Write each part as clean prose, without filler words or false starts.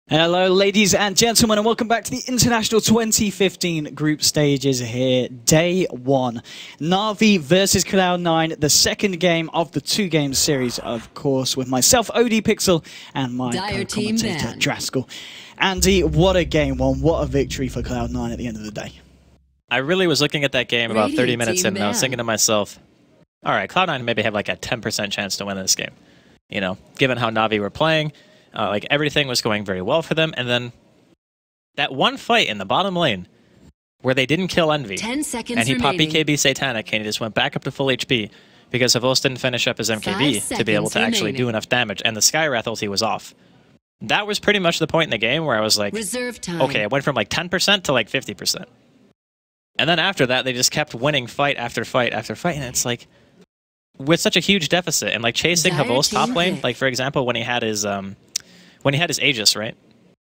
Hello ladies and gentlemen, and welcome back to the International 2015 group stages here, day one. NaVi versus Cloud9, the second game of the two-game series, of course, with myself, ODPixel, and my co-commentator, Draskell. Andy, what a game one, what a victory for Cloud9 at the end of the day. I really was looking at that game about 30 minutes in, and I was thinking to myself, all right, Cloud9 maybe have like a 10% chance to win this game. You know, given how NaVi were playing, like everything was going very well for them, and then that one fight in the bottom lane where they didn't kill Envy, 10 seconds and he popped remaining. BKB Satanic, and he just went back up to full HP because Havos didn't finish up his MKB to be able to actually do enough damage, and the Skywrath ulti was off. That was pretty much the point in the game where I was like, okay, it went from like 10% to like 50%. And then after that, they just kept winning fight after fight after fight, and it's like, with such a huge deficit, and like chasing Havos top lane, like for example, when he had his Aegis, right?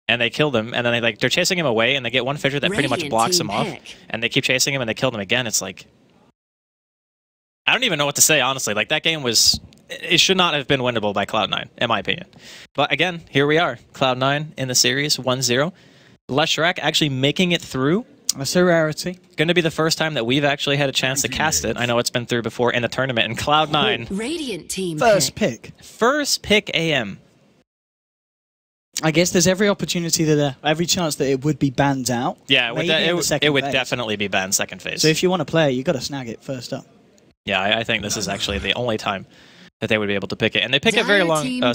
And they killed him, and then they're chasing him away, and they get one fissure that pretty much blocks him off, and they keep chasing him, and they killed him again. It's like, I don't even know what to say, honestly. Like, that game was, it should not have been winnable by Cloud9, in my opinion. But again, here we are, Cloud9 in the series, 1-0. Leshrac actually making it through. That's a rarity. Going to be the first time that we've actually had a chance to cast it. I know it's been through before in the tournament, and Cloud9. Radiant team First pick. First pick AM. I guess there's every opportunity that every chance that it would be banned out. Yeah, it would phase. definitely be banned second phase. So if you want to play it, you've got to snag it first up. Yeah, I think this is actually the only time that they would be able to pick it. And they pick a very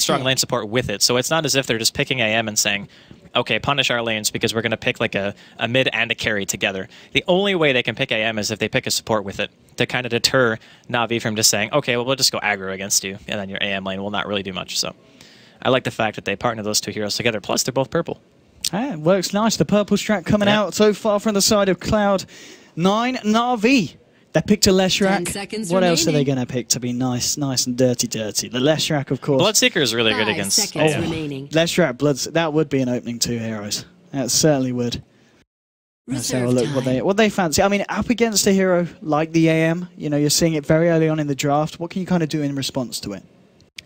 strong lane support with it, so it's not as if they're just picking AM and saying, okay, punish our lanes because we're going to pick like a mid and a carry together. The only way they can pick AM is if they pick a support with it to kind of deter NaVi from just saying, okay, well, we'll just go aggro against you, and then your AM lane will not really do much. So I like the fact that they partner those two heroes together, plus they're both purple. Yeah, it works nice. The purple strat coming out so far from the side of Cloud9. NaVi, they picked a Leshrac. What else are they going to pick to be nice and dirty? The Leshrac, of course. Bloodseeker is really good against Leshrac, that would be an opening two heroes. That certainly would. Let's have a look what they fancy. I mean, up against a hero like the AM, you know, you're seeing it very early on in the draft. What can you kind of do in response to it?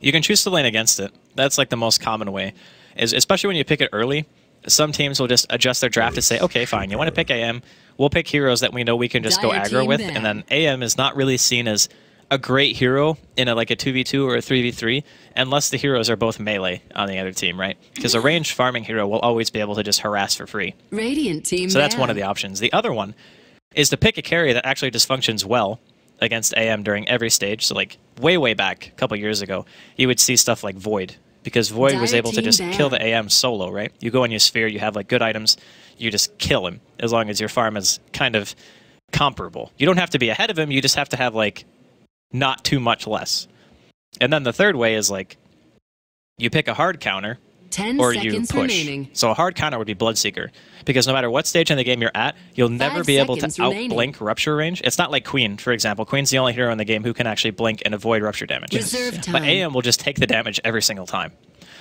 You can choose to lane against it. That's like the most common way, is especially when you pick it early. Some teams will just adjust their draft to say, okay, fine, you want to pick AM, we'll pick heroes that we know we can just go aggro with, and then AM is not really seen as a great hero in like a 2v2 or a 3v3 unless the heroes are both melee on the other team, right? Because a ranged farming hero will always be able to just harass for free. So that's one of the options. The other one is to pick a carry that actually just functions well against AM during every stage. So like way back, a couple years ago, you would see stuff like Void, because Void was able to just kill the AM solo, right? You go on your sphere, you have like good items, you just kill him as long as your farm is kind of comparable. You don't have to be ahead of him, you just have to have like not too much less. And then the third way is like you pick a hard counter or you push. So a hard counter would be Bloodseeker, because no matter what stage in the game you're at, you'll never be able to out-blink Rupture range. It's not like Queen, for example. Queen's the only hero in the game who can actually blink and avoid Rupture damage. But AM will just take the damage every single time.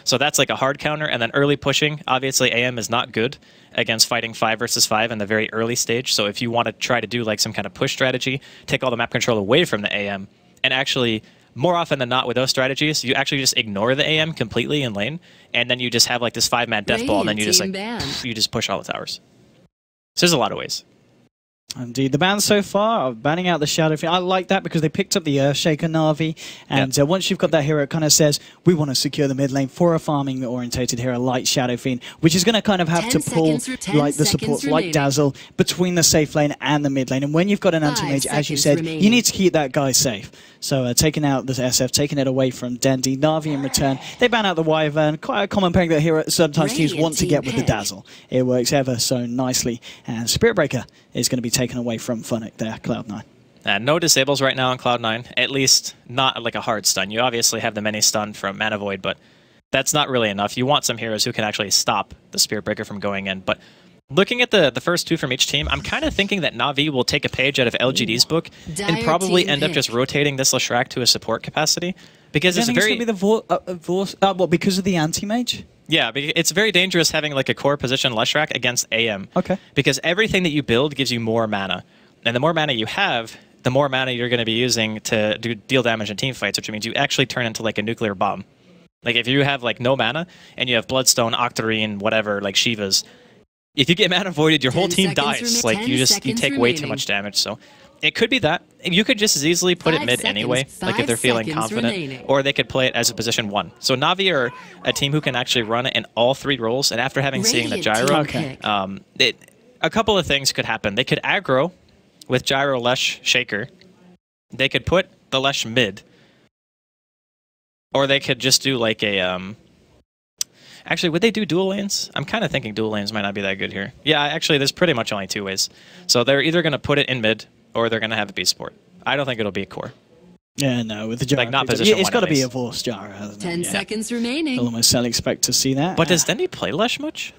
So that's like a hard counter, and then early pushing. Obviously, AM is not good against fighting 5 versus 5 in the very early stage. So if you want to try to do like some kind of push strategy, take all the map control away from the AM, and actually, more often than not with those strategies, you actually just ignore the AM completely in lane, and then you just have like this 5-man death ball, and then you just like you just push all the towers. So there's a lot of ways. Indeed, the ban so far are banning out the Shadow Fiend. I like that because they picked up the Earthshaker NaVi, and once you've got that hero, it kind of says, we want to secure the mid lane for a farming-orientated hero like Shadow Fiend, which is going to kind of have to pull like the supports like Dazzle between the safe lane and the mid lane. And when you've got an anti-mage, as you said, you need to keep that guy safe. So taking out the SF, taking it away from Dendi, NaVi in return, they ban out the Wyvern. Quite a common peg that hero sometimes teams want to get with the Dazzle. It works ever so nicely. And Spirit Breaker is going to be taken away from Funnick there, Cloud9. No disables right now on Cloud9, at least not like a hard stun. You obviously have the many stun from Mana Void, but that's not really enough. You want some heroes who can actually stop the Spirit Breaker from going in. But looking at the first two from each team, I'm kind of thinking that NaVi will take a page out of LGD's book and probably end up just rotating this Leshrac to a support capacity, because it's very... because of the anti-mage? Yeah, it's very dangerous having like a core position Leshrac against AM. Okay. Because everything that you build gives you more mana. And the more mana you have, the more mana you're going to be using to deal damage in team fights, which means you actually turn into like a nuclear bomb. Like if you have like no mana and you have Bloodstone, Octarine, whatever, like Shivas, if you get mana voided, your whole team dies. Like you take way too much damage. So it could be that. You could just as easily put it mid anyway, like if they're feeling confident, or they could play it as a position 1. So NaVi are a team who can actually run it in all 3 roles, and after having seen the gyro, a couple of things could happen. They could aggro with gyro Lesh Shaker. They could put the Lesh mid, or they could just do like a actually, would they do dual lanes? I'm kind of thinking dual lanes might not be that good here. Yeah, actually, there's pretty much only 2 ways. So they're either going to put it in mid, or they're going to have it be support. I don't think it'll be a core. Yeah, no, with the gyro. Like, not position it's got to be a anyways. Force gyro, hasn't it? 10 seconds remaining. I'll almost expect to see that. But does Dendy play Lesh much?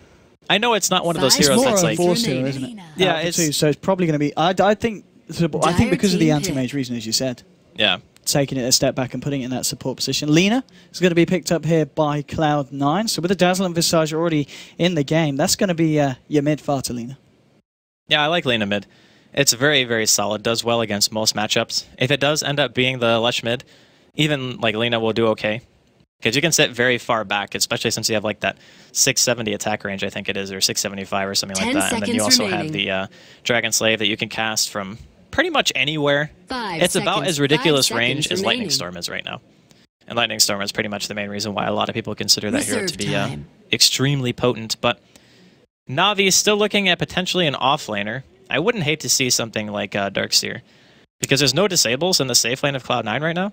I know it's not one of those heroes more that's a like... Force hero, isn't it? Yeah, it's... So it's probably going to be... I think because of the anti-mage reason, as you said. Yeah. Taking it a step back and putting it in that support position. Lina is going to be picked up here by Cloud9. So with the Dazzle and Visage already in the game, that's going to be your mid far to Lina. Yeah, I like Lina mid. It's very, very solid. Does well against most matchups. If it does end up being the Lesh mid, even like Lina will do okay. Because you can sit very far back, especially since you have like that 670 attack range, I think it is, or 675 or something like that. And then you also have the Dragon Slave that you can cast from pretty much anywhere. It's about as ridiculous range as Lightning Storm is right now. And Lightning Storm is pretty much the main reason why a lot of people consider that hero to be extremely potent. But NaVi is still looking at potentially an offlaner. I wouldn't hate to see something like Darkseer, because there's no disables in the safe lane of Cloud9 right now.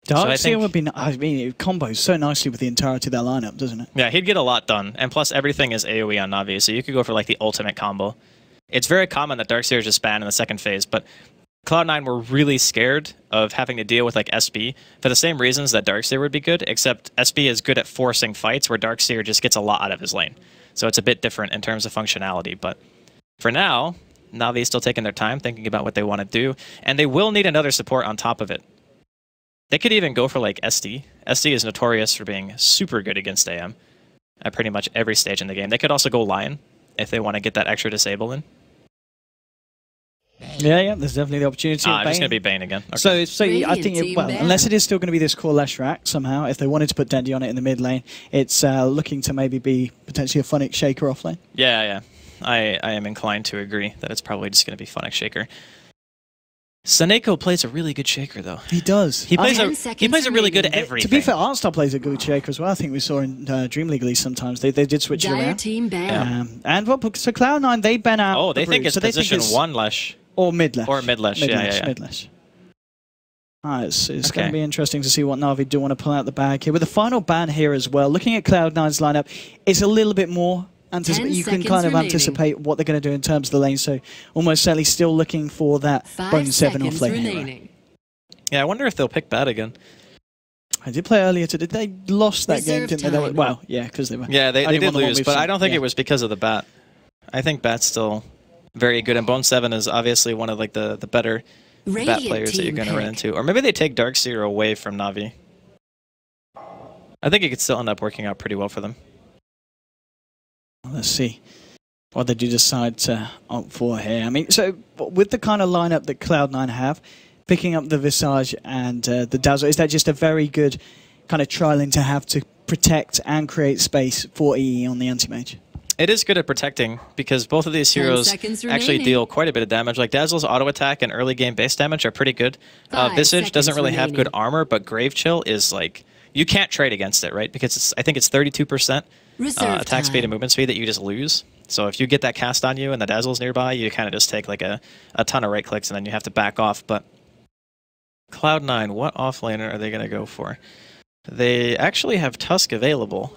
Darkseer would be... I mean, it combos so nicely with the entirety of that lineup, doesn't it? Yeah, he'd get a lot done. And plus, everything is AoE on NaVi, so you could go for like the ultimate combo. It's very common that Darkseer is just banned in the second phase, but Cloud9 were really scared of having to deal with like SB for the same reasons that Darkseer would be good, except SB is good at forcing fights where Darkseer just gets a lot out of his lane. So it's a bit different in terms of functionality, but for now, NaVi is still taking their time, thinking about what they want to do, and they will need another support on top of it. They could even go for like SD. SD is notorious for being super good against AM at pretty much every stage in the game. They could also go Lion if they want to get that extra disable in. Yeah, there's definitely the opportunity. It's just going to be Bane again. So Okay. I think, unless it is still going to be this core Lesh rack somehow, if they wanted to put Dendy on it in the mid lane, it's looking to maybe be potentially a Phonic Shaker off lane. Yeah. I am inclined to agree that it's probably just going to be Phonic Shaker. Saneko plays a really good Shaker, though. He does. He plays a really good everything. To be fair, Artstar plays a good Shaker as well. I think we saw in Dream League League sometimes. They did switch it around. And so Cloud9, they ban out... Oh, they think it's position 1 Lesh. Or mid-Lesh. Or mid-Lesh, yeah. Mid-Lesh. It's going to be interesting to see what NaVi do want to pull out the bag here. With the final ban here as well, looking at Cloud9's lineup, it's a little bit more... You can kind of anticipate what they're going to do in terms of the lane, so almost certainly still looking for that Bone7 off lane hero. Yeah, I wonder if they'll pick Bat again. I did play earlier today. They lost that game, didn't they? Well, yeah, because they were... Yeah, they did lose, but I don't think it was because of the Bat. I think Bat's still very good, and Bone7 is obviously one of like the better Bat players that you're going to run into. Or maybe they take Darkseer away from NaVi. I think it could still end up working out pretty well for them. Let's see what they do decide to opt for here. I mean, so with the kind of lineup that Cloud9 have, picking up the Visage and the Dazzle, is that just a very good kind of trialing to have to protect and create space for EE on the anti-mage? It is good at protecting, because both of these heroes actually deal quite a bit of damage. Like Dazzle's auto attack and early game base damage are pretty good. Visage doesn't really have good armor, but Grave Chill is like... You can't trade against it, right? Because I think it's 32% attack speed and movement speed that you just lose. So if you get that cast on you and the Dazzle's nearby, you kind of just take like a ton of right clicks and then you have to back off. But Cloud9, what offlaner are they going to go for? They actually have Tusk available.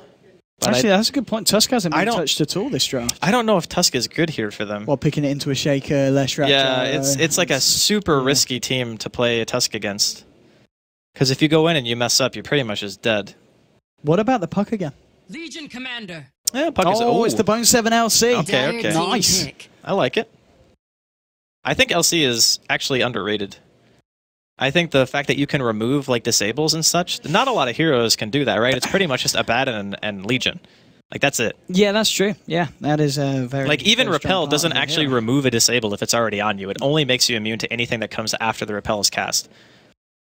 Actually, that's a good point. Tusk hasn't been touched at all this draft. I don't know if Tusk is good here for them. While picking it into a Shaker, Lesh Raptor. Yeah, it's like a super risky team to play a Tusk against. Because if you go in and you mess up, you're pretty much just dead. What about the Puck again? Legion Commander. Yeah, Puck is... Oh, it's the Bone7 LC. Okay. Nice. I like it. I think LC is actually underrated. I think the fact that you can remove like disables and such, not a lot of heroes can do that, right? It's pretty much just Abaddon and Legion. Like, that's it. Yeah, that's true. Yeah, that is a very... Like, even Repel doesn't actually remove a disable if it's already on you. It only makes you immune to anything that comes after the Repel is cast.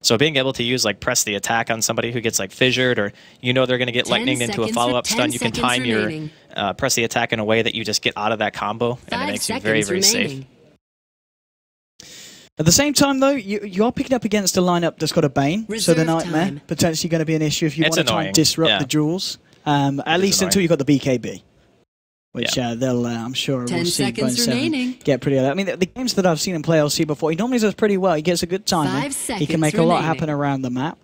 So being able to use like press the attack on somebody who gets like fissured, or you know they're going to get lightning into a follow-up stun, you can time your press the attack in a way that you just get out of that combo, and it makes you very, very safe. At the same time, though, you are picking up against a lineup that's got a Bane, so the Nightmare potentially going to be an issue if you want to try and disrupt the duels. At least until you've got the BKB. Which they'll, I'm sure, we'll see Vincere get pretty early. I mean, the games that I've seen him play LC before, he normally does pretty well. He gets a good timing. He can make a lot happen around the map.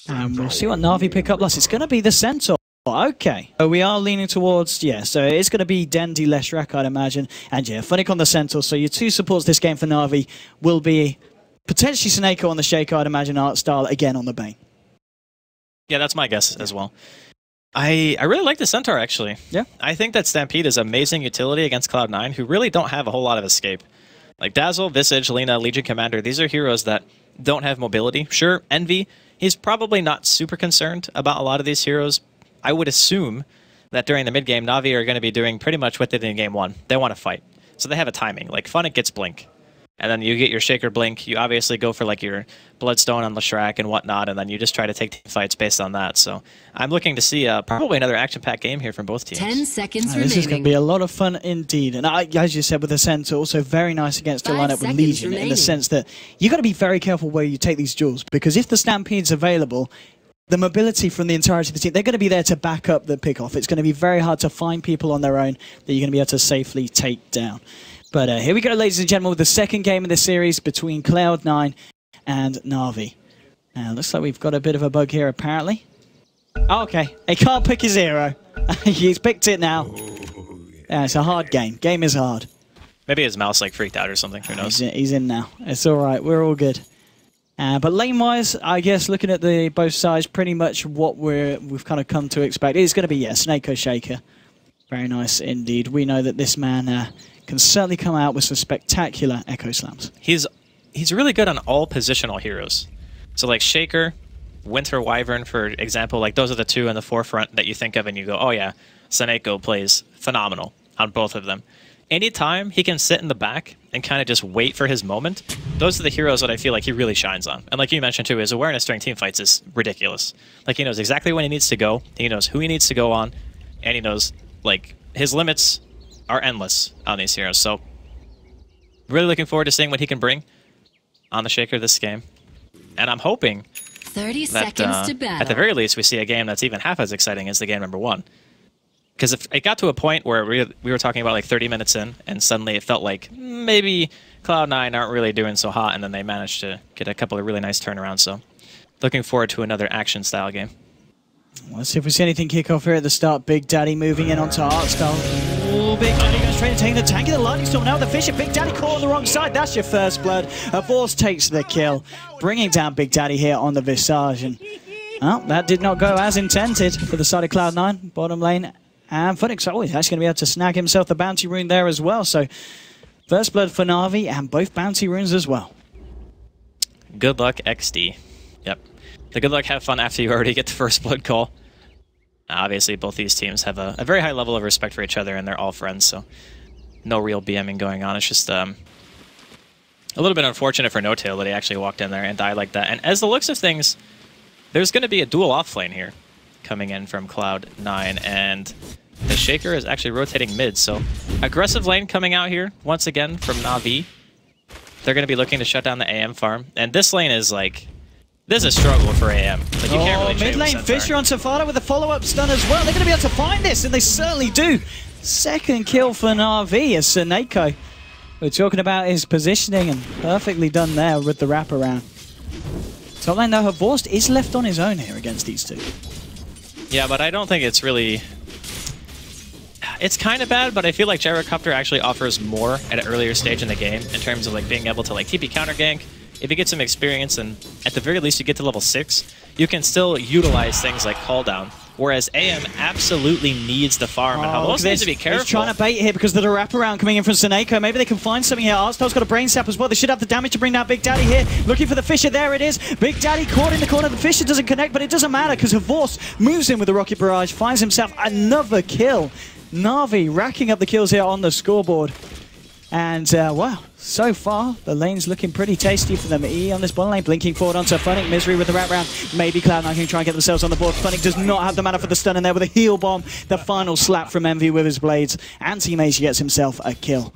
And we'll see what NaVi pick up last. It's going to be the Centaur. Okay. So we are leaning towards, so it's going to be Dendi Leshrak, I'd imagine. And Funnick on the Centaur. So your two supports this game for NaVi will be potentially Snako on the Shaker, I'd imagine, art style, again on the Bane. Yeah, that's my guess as well. I really like the Centaur, actually. Yeah. I think that Stampede is amazing utility against Cloud9, who really don't have a whole lot of escape. Like Dazzle, Visage, Lina, Legion Commander, these are heroes that don't have mobility. Sure, Envy, he's probably not super concerned about a lot of these heroes. I would assume that during the mid-game, NaVi are going to be doing pretty much what they did in Game 1. They want to fight. So they have a timing. Like, Funnick gets Blink. And then you get your Shaker Blink. You obviously go for like your Bloodstone on Leshrak and whatnot, and then you just try to take team fights based on that. So I'm looking to see probably another action-packed game here from both teams. 10 seconds remaining. This is going to be a lot of fun indeed. And as you said with the Centaur, also very nice against a lineup with Legion in the sense that you got to be very careful where you take these duels, because if the Stampede's available, the mobility from the entirety of the team, they're going to be there to back up the pick-off. It's going to be very hard to find people on their own that you're going to be able to safely take down. But here we go, ladies and gentlemen, with the second game of the series between Cloud9 and NaVi. Looks like we've got a bit of a bug here, apparently. Oh, okay. He can't pick his hero. He's picked it now. Yeah, it's a hard game. Game is hard. Maybe his mouse like freaked out or something. Who knows? He's in now. It's all right. We're all good. But lane-wise, I guess looking at the both sides, pretty much what we've kind of come to expect. It's going to be, Snako Shaker. Very nice indeed. We know that this man can certainly come out with some spectacular Echo Slams. He's really good on all positional heroes. So like Shaker, Winter Wyvern, for example, like those are the two in the forefront that you think of and you go, oh yeah, Snako plays phenomenal on both of them. Anytime he can sit in the back and kind of just wait for his moment, those are the heroes that I feel like he really shines on. And like you mentioned too, his awareness during team fights is ridiculous. Like he knows exactly when he needs to go, he knows who he needs to go on, and he knows like his limits are endless on these heroes. So really looking forward to seeing what he can bring on the Shaker this game. And I'm hoping 30 seconds to battle. At the very least we see a game that's even half as exciting as the game number 1. Because if it got to a point where we were talking about like 30 minutes in, and suddenly it felt like maybe Cloud9 aren't really doing so hot, and then they managed to get a couple of really nice turnarounds. So looking forward to another action-style game. Let's see if we see anything kick off here at the start. Big Daddy moving in onto Artstyle. Oh, Big Daddy goes straight to taking the tank of the Lightning Storm. Now the Fisher. Big Daddy caught on the wrong side. That's your first blood. Force takes the kill, bringing down Big Daddy here on the Visage. And that did not go as intended for the side of Cloud9. Bottom lane. And Funnick, he's actually going to be able to snag himself the bounty rune there as well. So first blood for NaVi and both bounty runes as well. Good luck, XD. Yep. The good luck, have fun after you already get the first blood call. Obviously, both these teams have a very high level of respect for each other, and they're all friends, so no real BMing going on. It's just a little bit unfortunate for No-Tail that he actually walked in there and died like that. And as the looks of things, there's going to be a dual off lane here coming in from Cloud9, and the Shaker is actually rotating mid, so aggressive lane coming out here once again from NaVi. They're going to be looking to shut down the AM farm, and this lane is like, this is a struggle for AM. Like, you can't really mid lane Fisher on Safada with a follow-up stun as well. They're going to be able to find this, and they certainly do. Second kill for NaVi as Snako. We're talking about his positioning, and perfectly done there with the wraparound. Top lane though, Havorst is left on his own here against these two. Yeah, but I don't think it's really... It's kind of bad, but I feel like Gyrocopter actually offers more at an earlier stage in the game in terms of like being able to like TP counter gank. If you get some experience and at the very least you get to level 6, you can still utilize things like call down. Whereas AM absolutely needs the farm, and Havorst needs to be careful. He's trying to bait here because of the wraparound coming in from Snako. Maybe they can find something here. Artstyle's got a brain sap as well. They should have the damage to bring down Big Daddy here. Looking for the Fisher. There it is. Big Daddy caught in the corner. The Fisher doesn't connect, but it doesn't matter because Havorst moves in with the Rocket Barrage, finds himself another kill. NaVi racking up the kills here on the scoreboard. And, wow, so far, the lane's looking pretty tasty for them. E on this bottom lane, blinking forward onto Funnick. Misery with the wrap round. Maybe Cloud9 can try and get themselves on the board. Funnick does not have the mana for the stun in there with a heal bomb. The final slap from NaVi with his blades. And Teamage gets himself a kill.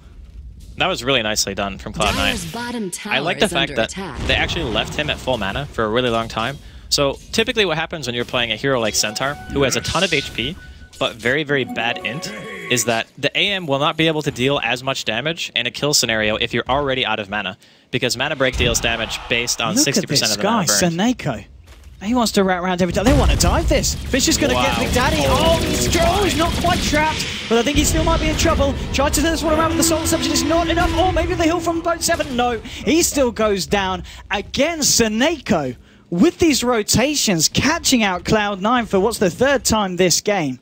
That was really nicely done from Cloud9. I like the fact that they actually left him at full mana for a really long time. So typically what happens when you're playing a hero like Centaur, who has a ton of HP, but very, very bad int, is that the AM will not be able to deal as much damage in a kill scenario if you're already out of mana, because mana break deals damage based on 60% of the mana burned. Seneko. He wants to wrap around every time. They want to dive this. Fish is going to get Big Daddy. Oh, he's not quite trapped, but I think he still might be in trouble. Tried to do this one around with the soul substitute. It's not enough. Or maybe the heal from bo2. No, he still goes down. Again, Seneko with these rotations, catching out Cloud9 for what's the third time this game.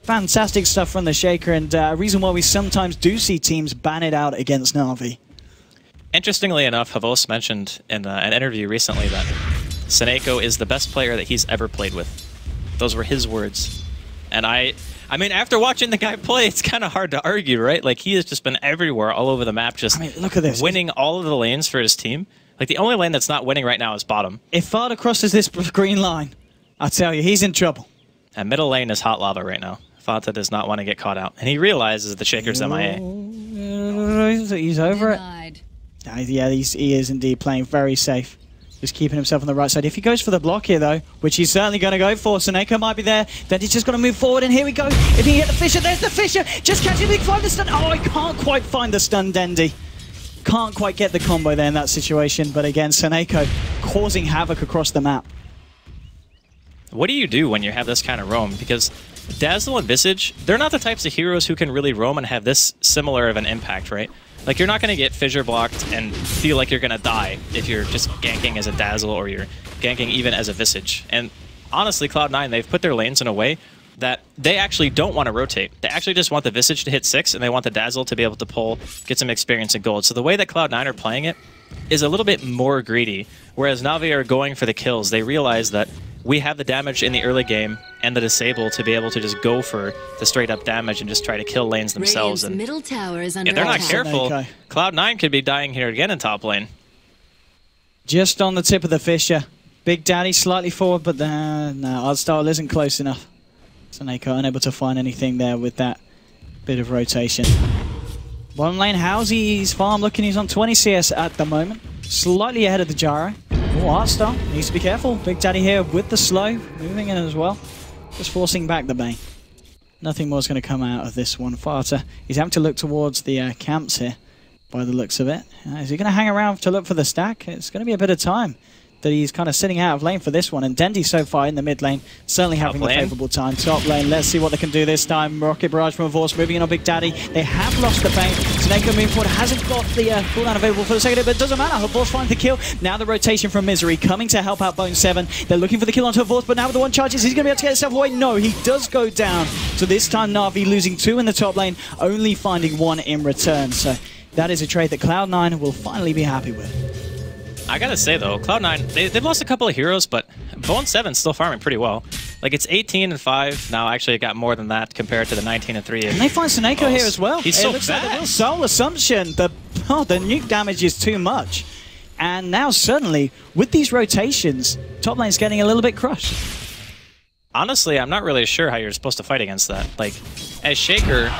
Fantastic stuff from the Shaker, and a reason why we sometimes do see teams ban it out against NaVi. Interestingly enough, Havos mentioned in an interview recently that Seneko is the best player that he's ever played with. Those were his words. And I mean, after watching the guy play, it's kind of hard to argue, right? Like, he has just been everywhere, all over the map, just look at this. Winning all of the lanes for his team. Like, the only lane that's not winning right now is bottom. If Fada crosses this green line, I tell you, he's in trouble. And middle lane is hot lava right now. Fata does not want to get caught out. And he realizes the Shaker's MIA. He's over it. Yeah, he is indeed playing very safe. Just keeping himself on the right side. If he goes for the block here, though, which he's certainly going to go for, Seneko might be there. Then he's just going to move forward, and here we go. If he can get the Fisher, there's the Fisher. Just catching Big Five, the stun. Oh, I can't quite find the stun, Dendy. Can't quite get the combo there in that situation. But again, Seneko causing havoc across the map. What do you do when you have this kind of roam? Because Dazzle and Visage, they're not the types of heroes who can really roam and have this similar of an impact, right? Like, you're not going to get fissure blocked and feel like you're going to die if you're just ganking as a Dazzle or you're ganking even as a Visage. And honestly, Cloud9, they've put their lanes in a way that they actually don't want to rotate. They actually just want the Visage to hit 6, and they want the Dazzle to be able to pull, get some experience in gold. So the way that Cloud9 are playing it is a little bit more greedy, whereas NaVi are going for the kills. They realize that we have the damage in the early game and the disable to be able to just go for the straight up damage and just try to kill lanes themselves. And middle tower is under if they're not careful, Cloud9 could be dying here again in top lane. Just on the tip of the Fisher. Big Daddy slightly forward, but no, Ardstar isn't close enough. Seneko unable to find anything there with that bit of rotation. Bottom lane, Housy's farm looking, he's on 20 CS at the moment. Slightly ahead of the Gyro. Oh, Artstar needs to be careful. Big Daddy here with the slow, moving in as well. Just forcing back the bane. Nothing more is going to come out of this one. Fata, he's having to look towards the camps here, by the looks of it. Is he going to hang around to look for the stack? It's going to be a bit of time that he's kind of sitting out of lane for this one. And Dendy so far in the mid lane, certainly having a favourable time. Top lane, let's see what they can do this time. Rocket Barrage from Force moving in on Big Daddy. They have lost the bane. Seneko moving forward, hasn't got the cooldown available for the second hit, but it doesn't matter. Force finds the kill. Now the rotation from Misery coming to help out bo2. They're looking for the kill onto Force, but now with the one charges, he's going to be able to get himself away. No, he does go down. So this time NaVi losing 2 in the top lane, only finding 1 in return. So that is a trade that Cloud9 will finally be happy with. I gotta say though, Cloud9, they've lost a couple of heroes, but bo2's still farming pretty well. Like, it's 18-5 now. Actually, it got more than that compared to the 19-3. And they find Seneko here as well. He's so looks fast. like a real soul assumption. The nuke damage is too much. And now suddenly, with these rotations, top lane's getting a little bit crushed. Honestly, I'm not really sure how you're supposed to fight against that. Like, as Shaker,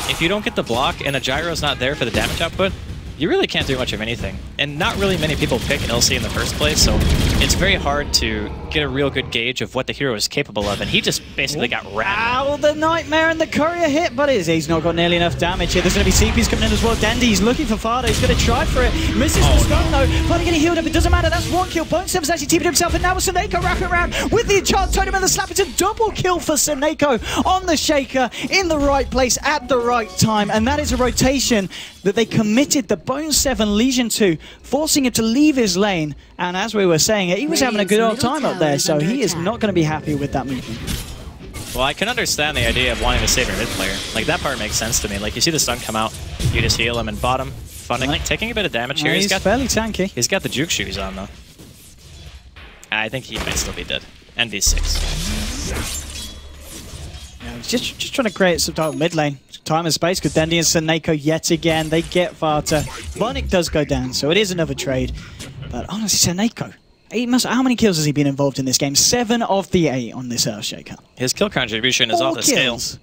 if you don't get the block and the Gyro's not there for the damage output, you really can't do much of anything. And not really many people pick LC in the first place, so it's very hard to get a real good gauge of what the hero is capable of, and he just basically got wrapped. Ow, the Nightmare and the Courier hit, but he's not got nearly enough damage here. There's going to be CPs coming in as well. Dendy's looking for Fada. He's going to try for it. Misses the stun, though. Fada getting healed up. It doesn't matter. That's 1 kill. bo2's actually TP'd himself, and now with Seneko wrapping around with the enchant totem and the slap. It's a double kill for Seneko on the Shaker in the right place at the right time, and that is a rotation that they committed the bo2 Legion to, forcing him to leave his lane. And as we were saying, he was having a good old time up there, so he is not going to be happy with that movement. Well, I can understand the idea of wanting to save your mid player. Like, that part makes sense to me. Like, you see the stun come out, you just heal him, and bottom, Funnick taking a bit of damage here. He's got fairly tanky. He's got the juke shoes on, though. I think he might still be dead. And D6. Yeah, he's just trying to create some type of mid lane. time and space because Dendy and Seneko yet again, they get Vata. Vonic does go down, so it is another trade. But honestly, Seneko, how many kills has he been involved in this game? 7 of the 8 on this Earthshaker. His kill contribution is off the kills. scale.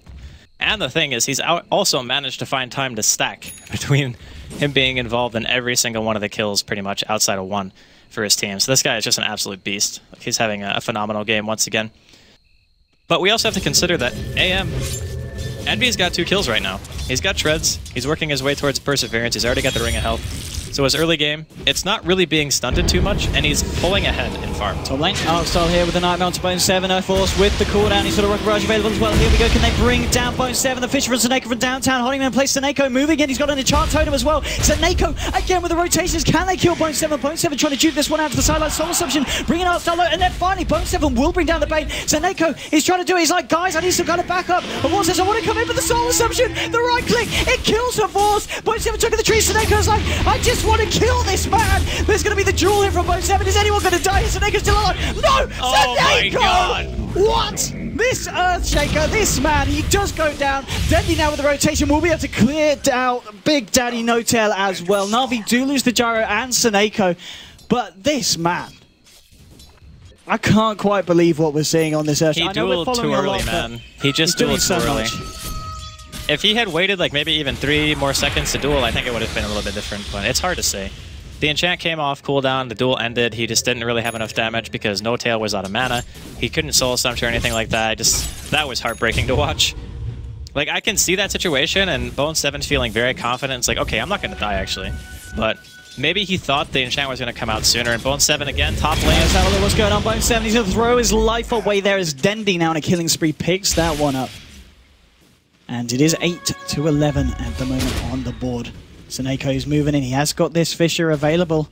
And the thing is, he's also managed to find time to stack between him being involved in every single one of the kills pretty much outside of one for his team. So this guy is just an absolute beast. He's having a phenomenal game once again. But we also have to consider that Envy's got 2 kills right now. He's got Treads. He's working his way towards Perseverance. He's already got the Ring of Health. So his early game, it's not really being stunted too much, and he's pulling ahead in farm. Top lane, Arcstyle here with the Nightmare onto Bone7. Force with the cooldown. He's got a Rocket Barrage available as well. Here we go. Can they bring down Bone7? The Fisher from Seneko from downtown. Holding him in place. Seneko moving in. He's got an enchant totem as well. Seneko again with the rotations. Can they kill Bone7? Bone7 trying to juke this one out to the sideline. Soul Assumption bringing Arcstyle low, and then finally Bone7 will bring down the bait. Seneko is trying to do it. He's like, guys, I need some kind of backup. And Force says, I want to come in with the Soul Assumption. The right click, it kills her Force. Bone7 took the tree. Seneko's like, I just want to kill this man. There's going to be the duel here from Bone7. Is anyone going to die? Seneko's still alive. No! Oh my God! What? This Earthshaker, this man, he does go down. Deadly now with the rotation will be able to clear down Big Daddy No-Tail as well. NaVi do lose the Gyro and Seneko, but this man, I can't quite believe what we're seeing on this Earthshaker. He dueled too early, man. He just dueled too early. If he had waited like maybe even 3 more seconds to duel, I think it would have been a little bit different, but it's hard to say. The enchant came off cooldown, the duel ended, he just didn't really have enough damage because No-Tail was out of mana. He couldn't soul assumption or anything like that. That was heartbreaking to watch. Like, I can see that situation, and Bone7's feeling very confident. It's like, okay, I'm not going to die, actually. But maybe he thought the enchant was going to come out sooner, and Bone7 again, top lane. Let's have a look what's going on. Bone7, he's going to throw his life away there as Dendy now in a killing spree picks that one up. And it is 8-11 at the moment on the board. Seneko's moving in. He has got this Fisher available.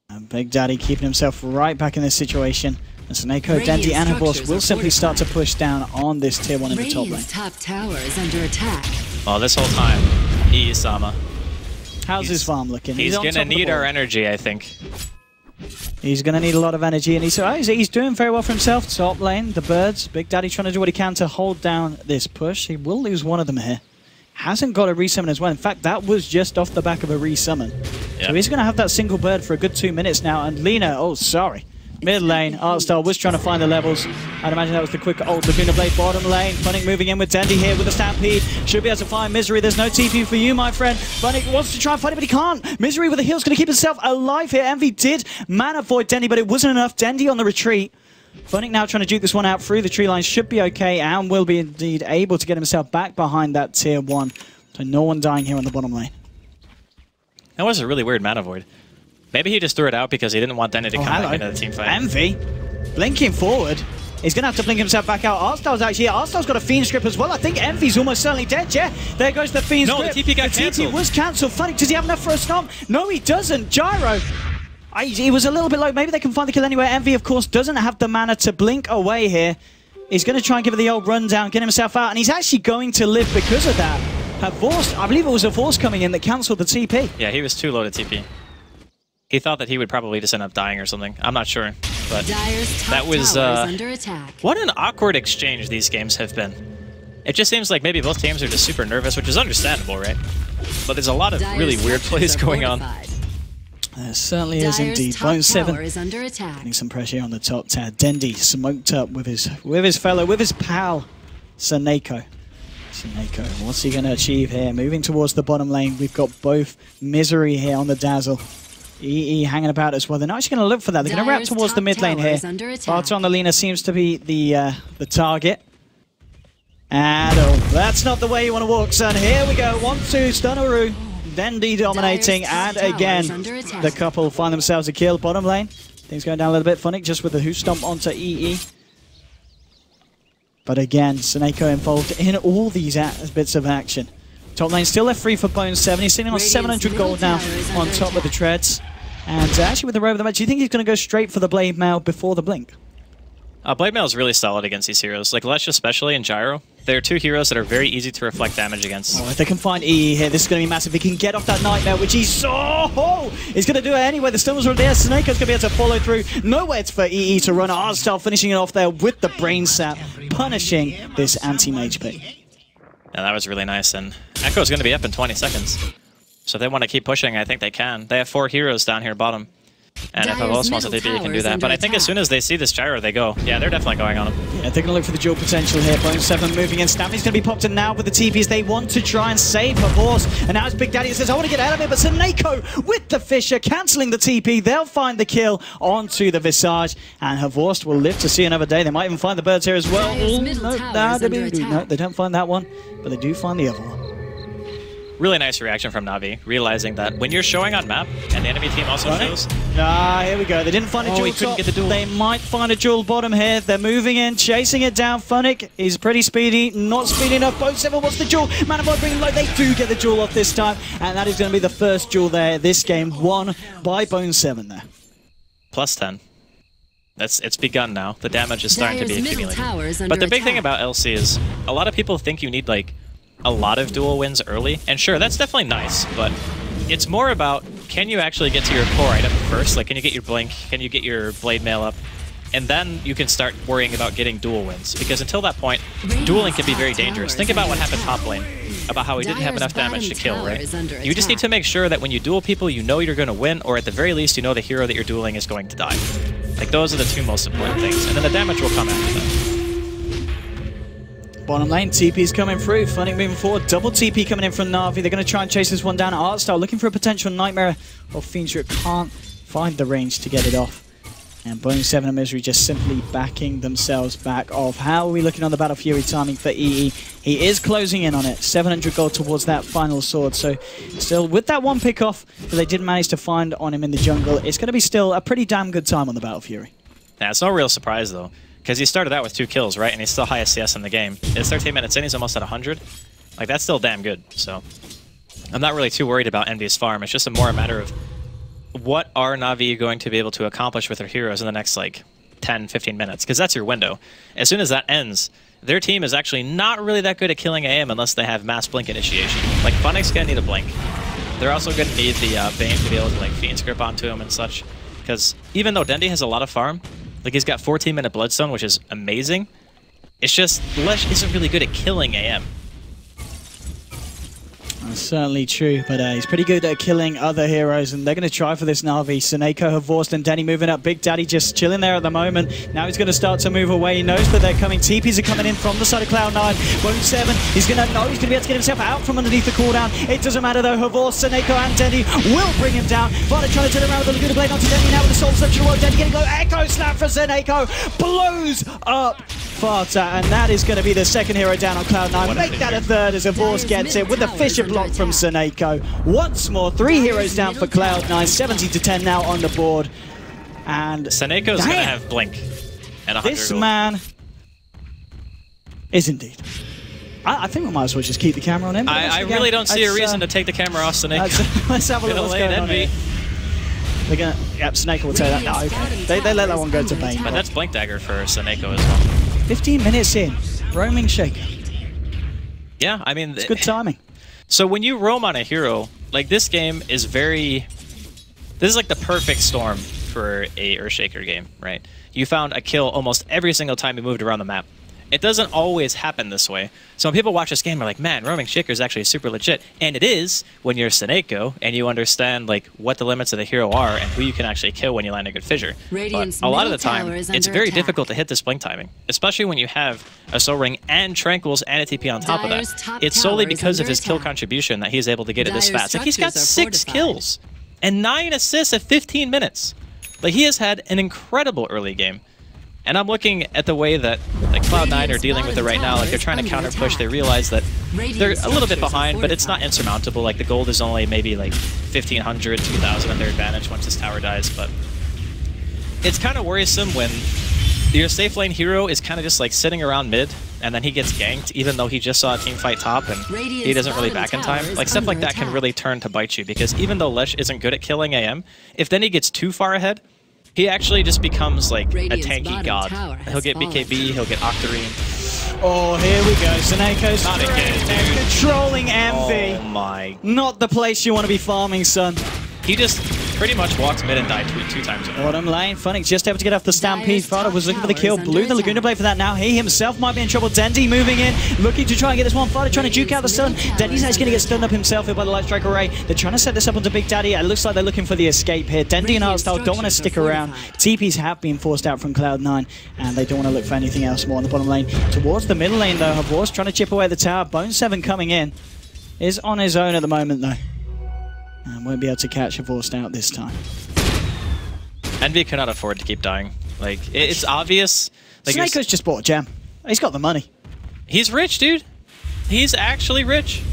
And Big Daddy keeping himself right back in this situation. And Seneko, Dendy, and Horse will simply start to push down on this tier 1 in the top lane. Top tower is under attack. Well, this whole time, Sama. How's his farm looking? He's going to need our energy, I think. He's going to need a lot of energy, and he's doing very well for himself. Top lane, the birds. Big Daddy trying to do what he can to hold down this push. He will lose one of them here. Hasn't got a resummon as well. In fact, that was just off the back of a resummon. Yep. So he's going to have that single bird for a good 2 minutes now. And Lina, oh, sorry. Mid lane, Arcstyle was trying to find the levels. I'd imagine that was the quick ult. Laguna Blade bottom lane. Funnick moving in with Dendy here with the Stampede. Should be able to find Misery. There's no TP for you, my friend. Funnick wants to try and find it, but he can't. Misery with the heal's going to keep himself alive here. Envy did mana void Dendy, but it wasn't enough. Dendy on the retreat. Funnick now trying to duke this one out through the tree line. Should be okay and will be indeed able to get himself back behind that tier 1. So no one dying here on the bottom lane. That was a really weird mana void. Maybe he just threw it out because he didn't want Denny to come back into the team fight. Envy, blinking forward. He's going to have to blink himself back out. Arcstyle's actually here. Arcstyle's got a Fiend's Grip as well. I think Envy's almost certainly dead, yeah. There goes the Fiend's Grip. No, the TP got cancelled. The TP was cancelled. Funnick, does he have enough for a stomp? No, he doesn't. Gyro. He was a little bit low. Maybe they can find the kill anywhere. Envy, of course, doesn't have the mana to blink away here. He's going to try and give it the old rundown, get himself out, and he's actually going to live because of that. I believe it was a Force coming in that cancelled the TP. Yeah, he was too low to TP. He thought that he would probably just end up dying or something. I'm not sure, but that was under attack. What an awkward exchange these games have been. It just seems like maybe both teams are just super nervous, which is understandable, right? But there's a lot of really weird plays going on. There certainly is indeed. Bone7 getting some pressure on the top tower. Dendy smoked up with his pal, Seneko. Seneko, what's he going to achieve here? Moving towards the bottom lane, we've got both Misery here on the Dazzle. EE hanging about as well. They're not actually going to look for that. They're going to wrap towards the mid lane here. Barton on the Lina seems to be the target. And oh, that's not the way you want to walk, son. Here we go. 1-2, Stunaroo. Dendy dominating, and again, the couple find themselves a kill. Bottom lane, things going down a little bit. Funnick just with the hoof stomp onto EE. But again, Seneko involved in all these bits of action. Top lane still left free for Bone7. He's sitting on 700 gold now on top of the treads. And actually with the robe of the match, do you think he's going to go straight for the Blade Mail before the blink? Blade Mail is really solid against these heroes. Like Lesha especially and Gyro. They're two heroes that are very easy to reflect damage against. Oh, if they can find EE here, this is going to be massive. He can get off that Nightmare, which he's he's going to do it anyway. The stuns are there. Seneko's going to be able to follow through. Nowhere for EE to run. Arcstyle finishing it off there with the Brain Sap, punishing this anti-mage pick. And that was really nice. And Echo's going to be up in 20 seconds. So if they want to keep pushing, I think they can. They have 4 heroes down here bottom. And if Avos wants to TP, you can do that. But I think as soon as they see this gyro, they go. Yeah, they're definitely going on him. Yeah, they're going to look for the dual potential here. bo2 moving in. Stampy's going to be popped in now with the TPs. They want to try and save her horse. And now it's Big Daddy that says, I want to get out of it. But Seneko with the Fisher, cancelling the TP. They'll find the kill onto the Visage. And Havorst will live to see another day. They might even find the birds here as well. No, they don't find that one. But they do find the other one. Really nice reaction from NaVi, realizing that when you're showing on map, and the enemy team also shows... Here we go. They didn't find a dual top. Get the duel. They might find a dual bottom here. They're moving in, chasing it down. Funnick is pretty speedy, not speedy enough. bo2 wants the duel. Manifold bringing low. They do get the duel off this time, and that is going to be the first duel there this game, won by bo2 there. Plus 10. It's begun now. The damage is starting to be accumulated. But the big thing about LC is, a lot of people think you need, like, a lot of duel wins early, and sure, that's definitely nice, but it's more about, can you actually get to your core item first? Like, can you get your blink? Can you get your blade mail up? And then you can start worrying about getting duel wins, because until that point, dueling can be very dangerous. Think about what happened top lane, about how he didn't have enough damage to kill, right? You just need to make sure that when you duel people, you know you're going to win, or at the very least, you know the hero that you're dueling is going to die. Like, those are the 2 most important things, and then the damage will come after that. Bottom lane, TP's coming through. Funnick moving forward. Double TP coming in from NaVi. They're going to try and chase this one down at Artstar, looking for a potential Nightmare or Vincere. Can't find the range to get it off. And bo2 and Misery just simply backing themselves back off. How are we looking on the Battle Fury timing for EE? He is closing in on it. 700 gold towards that final sword. So still, with that one pick off that they did manage to find on him in the jungle, it's going to be still a pretty damn good time on the Battle Fury. Yeah, it's no real surprise, though. Because he started out with 2 kills, right? And he's still highest CS in the game. It's 13 minutes in, he's almost at 100. Like, that's still damn good. So, I'm not really too worried about Envy's farm. It's just more a matter of what are NaVi going to be able to accomplish with their heroes in the next, like, 10, 15 minutes? Because that's your window. As soon as that ends, their team is actually not really that good at killing AM unless they have mass blink initiation. Like, Funnick's going to need a blink. They're also going to need the Bane to be able to, like, Fiend Script onto him and such. Because even though Dendi has a lot of farm, like, he's got 14-minute Bloodstone, which is amazing. It's just, Lesh isn't really good at killing AM. That's certainly true, but he's pretty good at killing other heroes, and they're going to try for this NaVi. Seneko, Havorst, and Denny moving up. Big Daddy just chilling there at the moment. Now he's going to start to move away. He knows that they're coming. TPs are coming in from the side of Cloud9. bo2, he's going to know he's going to be able to get himself out from underneath the cooldown. It doesn't matter though. Havorst, Seneko, and Denny will bring him down. Vada trying to turn around with the Laguna Blade onto Denny now with the Soul Searcher. Denny getting low. Echo Snap for Seneko. Blows up Farta, and that is going to be the second hero down on Cloud9. Make that a third as Havorst gets it with the Fisher block from Seneko. Once more, 3 heroes down for Cloud9. 70-10 now on the board. And Seneko's going to have blink and 100 this gold. man is indeed. I think we might as well just keep the camera on him. I really don't see a reason to take the camera off Seneko. Let's have a look what's going on here. They're gonna, yep, Seneko will take that. No, okay. They let that one go to Bane. But that's Blink Dagger for Seneko as well. 15 minutes in, roaming Shaker. Yeah, I mean... It's good timing. So when you roam on a hero, like this game is very... This is like the perfect storm for a Earthshaker game, right? You found a kill almost every single time you moved around the map. It doesn't always happen this way. So when people watch this game, they're like, man, roaming Shaker is actually super legit. And it is when you're Seneko and you understand like what the limits of the hero are and who you can actually kill when you land a good fissure. But a lot of the time, it's very difficult to hit this blink timing, especially when you have a Soul Ring and Tranquils and a TP on top of that. It's solely because of his kill contribution that he's able to get it this fast. Like, he's got 6 kills and 9 assists at 15 minutes. Like, he has had an incredible early game. And I'm looking at the way that like Cloud9 are dealing with it right now. Like, they're trying to counter push. They realize that they're a little bit behind, but it's not insurmountable. Like, the gold is only maybe like 1,500, 2,000 in their advantage once this tower dies. But it's kind of worrisome when your safe lane hero is kind of just like sitting around mid, and then he gets ganked, even though he just saw a team fight top and he doesn't really back in time. Like, stuff like that can really turn to bite you, because even though Lesh isn't good at killing AM, if then he gets too far ahead, he actually just becomes like a tanky god. He'll get BKB, he'll get Octarine. Oh, here we go. Seneko's Not again, dude. Controlling Envy. Oh my. Not the place you want to be farming, son. He just pretty much walked mid and died two times. Bottom lane, Funix just able to get off the Stampede. Fada was looking for the kill. Blue the Laguna Blade for that now. He himself might be in trouble. Dendi moving in, looking to try and get this one. Fada trying to juke out the stun. Dendi's actually going to get stunned up himself here by the Light Strike Array. They're trying to set this up onto Big Daddy. It looks like they're looking for the escape here. Dendi and Artstyle don't want to stick around. TPs have been forced out from Cloud9, and they don't want to look for anything else more on the bottom lane. Towards the middle lane, though, Havor's trying to chip away the tower. Bone7 coming in. Is on his own at the moment, though. And won't be able to catch Havor out this time. NaVi cannot afford to keep dying. Like, it's obvious. Like, Snakeo's just bought a gem. He's got the money. He's rich, dude. He's actually rich.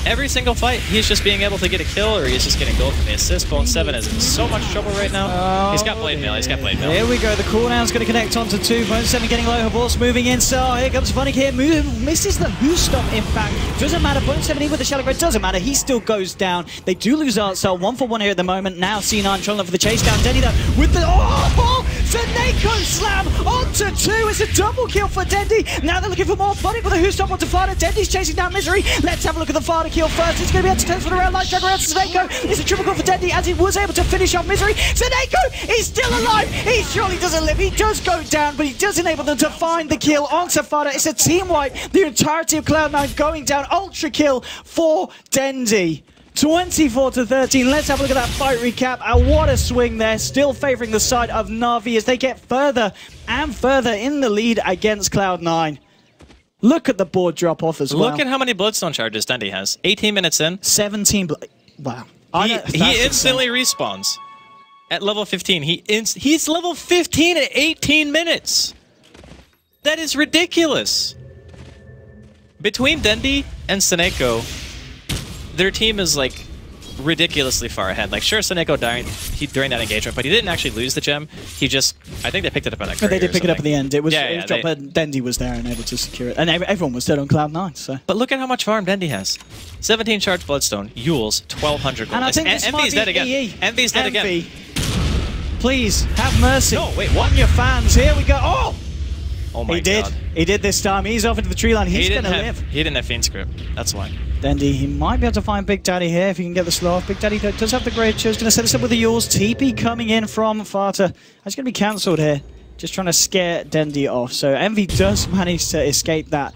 Every single fight, he's just being able to get a kill, or he's just getting gold from the assist. Bone7 is in so much trouble right now. He's got Blade Mail. He's got Blade Mail. Here we go. The cooldown's going to connect onto 2. Bone7 getting low. Havor's moving in. So here comes Funny here. Misses the who stop, in fact. Doesn't matter. Bone7 even with the shallow grade. Doesn't matter. He still goes down. They do lose Artstyle. 1-for-1 here at the moment. Now C9 trying for the chase down. Dendi though with the... Oh! Zaneko slam onto 2. It's a double kill for Dendi. Now they're looking for more. Funny with the who stop onto Fada. Dendi's chasing down Misery. Let's have a look at the Fada kill first. It's going to be able to turn for the round. Light Drag around Zaneko. It's a triple kill for Dendi as he was able to finish off Misery. Zaneko is still alive. He surely doesn't live. He does go down, but he does enable them to find the kill onto Fada. It's a team wipe. The entirety of Cloud9 going down. Ultra kill for Dendi. 24-13. Let's have a look at that fight recap. What a swing there. Still favoring the side of NaVi as they get further and further in the lead against Cloud9. Look at the board drop off as well. Look at how many Bloodstone charges Dendi has. 18 minutes in. 17. Wow. He instantly respawns at level 15. He's level 15 at 18 minutes. That is ridiculous. Between Dendi and Zaneko, their team is like ridiculously far ahead. Like, sure, Zaneko died during that engagement, but he didn't actually lose the gem. He just, I think they picked it up on that. But they did pick it up at the end. It was, yeah, dropped, but Dendi was there and able to secure it, and everyone was dead on Cloud9. So, but look at how much farm Dendi has: 17 charged Bloodstone, Yules, 1200 gold. And I think this might be dead again. EE. NV's dead again. Please have mercy. No, wait, what? On your fans. Here we go. Oh. Oh my he did. God. He did this time. He's off into the tree line. He's going to live. He didn't have Fiend Script. That's why. Dendi, he might be able to find Big Daddy here if he can get the slow off. Big Daddy does have the great show. He's going to set us up with the Yules. TP coming in from Fata. That's going to be cancelled here. Just trying to scare Dendi off. So NaVi does manage to escape that.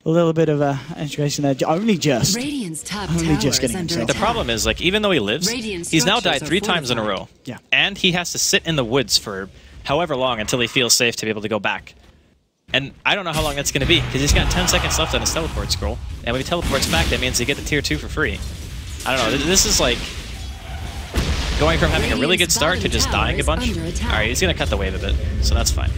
A little bit of a integration there. Only just getting himself. The problem is, like, even though he lives, he's now died 3 times in a row. Yeah. And he has to sit in the woods for however long until he feels safe to be able to go back. And I don't know how long that's going to be, because he's got 10 seconds left on his teleport scroll. And when he teleports back, that means he get the tier 2 for free. I don't know, this is like going from having a really good start to just dying a bunch. Alright, he's going to cut the wave a bit, so that's fine.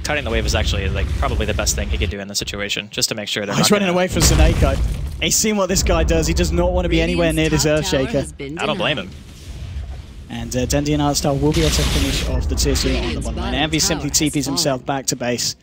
Cutting the wave is actually like probably the best thing he could do in this situation, just to make sure they're not running away from Zaneko. He's seen what this guy does. He does not want to be anywhere near this Earthshaker. I don't blame him. And Dendi and Artstyle will be able to finish off the tier 2 on the bottom line. NaVi simply TPs himself back to base.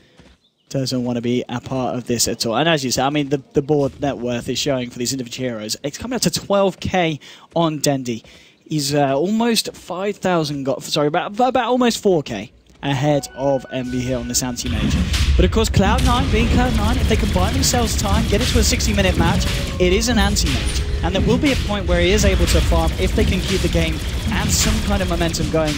Doesn't want to be a part of this at all. And as you say, I mean, the board net worth is showing for these individual heroes. It's coming up to 12k on Dendi. He's almost 5,000 about almost 4k ahead of NaVi here on this anti-mage. But of course, Cloud9 being Cloud9, if they can buy themselves time, get it to a 60-minute match, it is an anti-mage. And there will be a point where he is able to farm if they can keep the game and some kind of momentum going.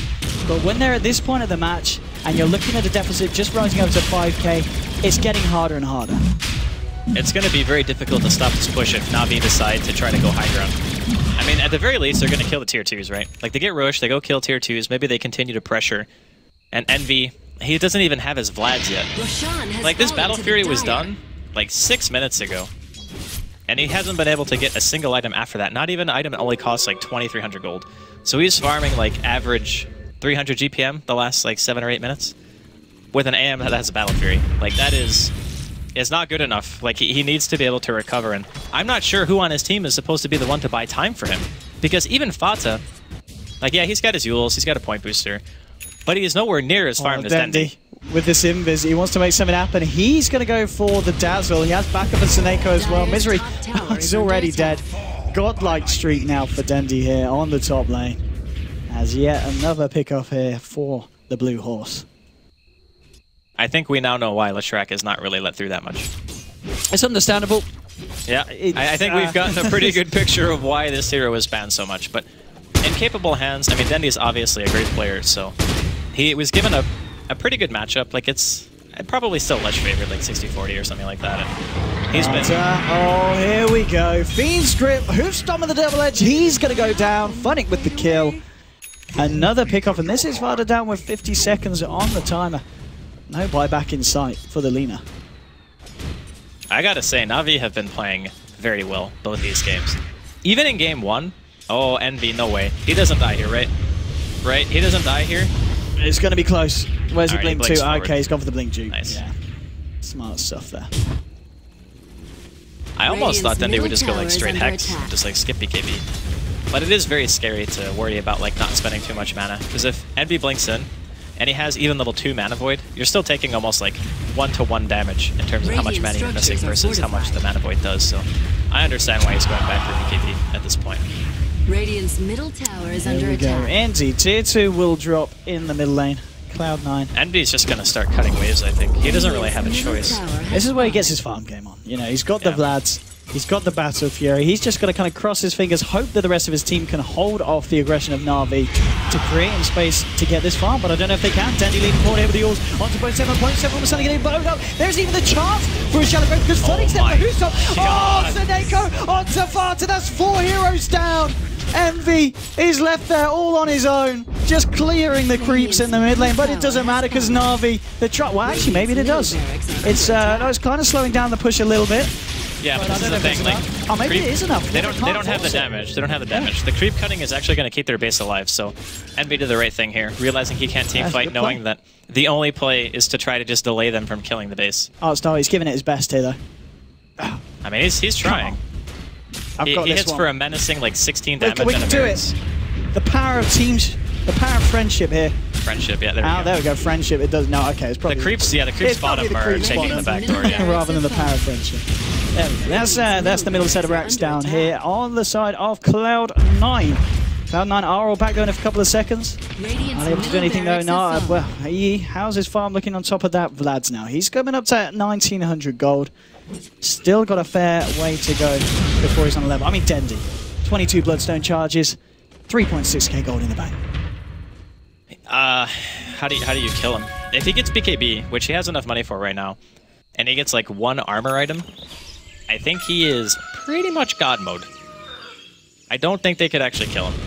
But when they're at this point of the match, and you're looking at a deficit just rising up to 5k, it's getting harder and harder. It's going to be very difficult to stop this push if NaVi decide to try to go high ground. I mean, at the very least, they're going to kill the tier 2s, right? Like, they get rushed, they go kill tier 2s, maybe they continue to pressure. And NaVi, he doesn't even have his Vlads yet. Like, this Battle Fury was done, like, 6 minutes ago. And he hasn't been able to get a single item after that. Not even an item that only costs, like, 2,300 gold. So he's farming, like, average 300 GPM the last, like, 7 or 8 minutes. With an AM that has a Battle Fury. Like, that is not good enough. Like, he needs to be able to recover. And I'm not sure who on his team is supposed to be the one to buy time for him. Because even Fata, like, yeah, he's got his Yules, he's got a point booster. But he is nowhere near as farmed as Dendi. With this invis, he wants to make something happen. He's going to go for the Dazzle. He has backup of Zaneko as well. Misery, he's already dead. Godlike streak now for Dendi here on the top lane. As yet another pickoff here for the Blue Horse. I think we now know why Leshrac is not really let through that much. It's understandable. Yeah, I think we've gotten a pretty good picture of why this hero is banned so much. But in capable hands, I mean, Dendy's obviously a great player, so he was given a pretty good matchup. Like, I'd probably still ledge favorite, like 60-40 or something like that. And he's been... Oh, here we go. Fiend's Grip, hoof stomp of the double edge. He's going to go down. Funnick with the kill. Another pickoff, and this is farther down with 50 seconds on the timer. No buyback in sight for the Lina. I gotta say, NaVi have been playing very well both these games. Even in game 1, oh, NV, no way. He doesn't die here, right? Right? He doesn't die here? It's going to be close. Where's he blink to? Forward. Okay, he's gone for the blink juke. Nice. Yeah. Smart stuff there. I almost thought Dendy would just go like straight Hex, just like skip BKB. But it is very scary to worry about like not spending too much mana. Because if NV blinks in, and he has even level 2 mana void, you're still taking almost like 1-to-1 damage in terms of how much mana you're missing versus how much the mana void does. So I understand why he's going back for BKB at this point. Radiant's middle tower is under attack. Andy, tier 2 will drop in the middle lane. Cloud9. Envy's just going to start cutting waves, I think. He doesn't really have a choice. This is where he gets his farm game on. You know, he's got the Vlads, he's got the Battle Fury. He's just got to kind of cross his fingers, hope that the rest of his team can hold off the aggression of NaVi to create him space to get this farm, but I don't know if they can. Dandy leading forward here with the ult onto bo2. bo2 was suddenly getting blowed up. There's even the chance for a shallow grave because Funnick's there for Hoostop. Oh, Seneko onto Fata. That's 4 heroes down. Envy is left there all on his own, just clearing the creeps in the mid lane, but it doesn't matter because NaVi, well, actually, maybe it does. It's kind of slowing down the push a little bit. Yeah, but this is the thing. Like, oh, maybe creep, it is enough. They don't have the damage. They don't have the damage. The creep cutting is actually going to keep their base alive. So Envy did the right thing here, realizing he can't team fight, knowing that the only play is to try to just delay them from killing the base. Oh, no, he's giving it his best here, though. I mean, he's trying. He hits for a menacing like 16 damage. We can do it. The power of teams, the power of friendship here. Friendship, yeah. There we go. Friendship. It does. No, okay. It's probably the creeps. Yeah, the creeps bottom are taking the back door. Yeah. Rather than the power of friendship. That's the middle set of racks down here on the side of Cloud9. Cloud9 are all back going in a couple of seconds. Not able to do anything though. No, well, how's his farm looking on top of that? Vlad's now. He's coming up to 1900 gold. Still got a fair way to go before he's on a level. I mean, Dendy, 22 Bloodstone charges, 3.6k gold in the bank. How do you kill him? If he gets BKB, which he has enough money for right now, and he gets like 1 armor item, I think he is pretty much God mode. I don't think they could actually kill him.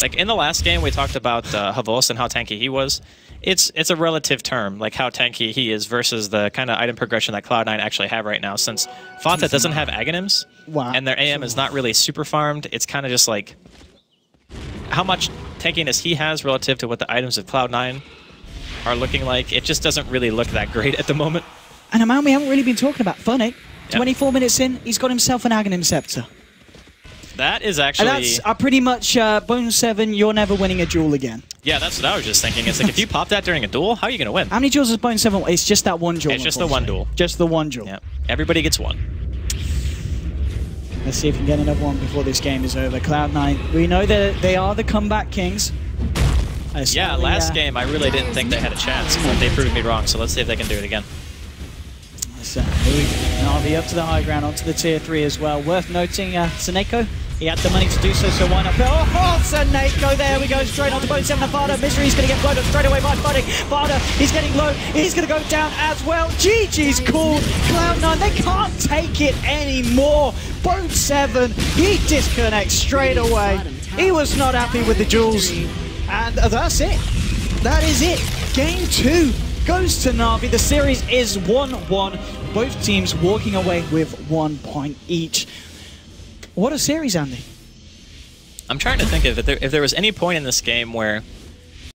Like in the last game, we talked about Havos and how tanky he was. It's a relative term, like how tanky he is versus the kind of item progression that Cloud9 actually have right now. Since Fata doesn't have Aghanims, and their AM is not really super farmed, it's kind of just like how much tankiness he has relative to what the items of Cloud9 are looking like. It just doesn't really look that great at the moment. And a man we haven't really been talking about, Funnick. 24 minutes in, he's got himself an Aghanim Scepter. That is actually... And that's pretty much Bone7, you're never winning a duel again. Yeah, that's what I was just thinking. It's like, if you pop that during a duel, how are you going to win? How many duels is Bone7? It's just that one duel. It's just the one duel. Just the one duel. Yeah. Everybody gets one. Let's see if we can get another one before this game is over. Cloud9, we know that they are the comeback kings. Yeah, last game I really didn't think they had a chance, but they proved me wrong, so let's see if they can do it again. So, NaVi up to the high ground, onto the tier 3 as well. Worth noting, Seneko, he had the money to do so, so why not? Oh, Seneko, there we go, straight onto bo2 and Fada. Misery's going to get blown up straight away by Funnick. Fada, he's getting low, he's going to go down as well. GG's called. Cloud9, they can't take it anymore. bo2, he disconnects straight away. He was not happy with the duels. And that's it. That is it. Game 2 goes to NaVi. The series is 1-1. Both teams walking away with 1 point each. What a series, Andy. I'm trying to think of if there was any point in this game where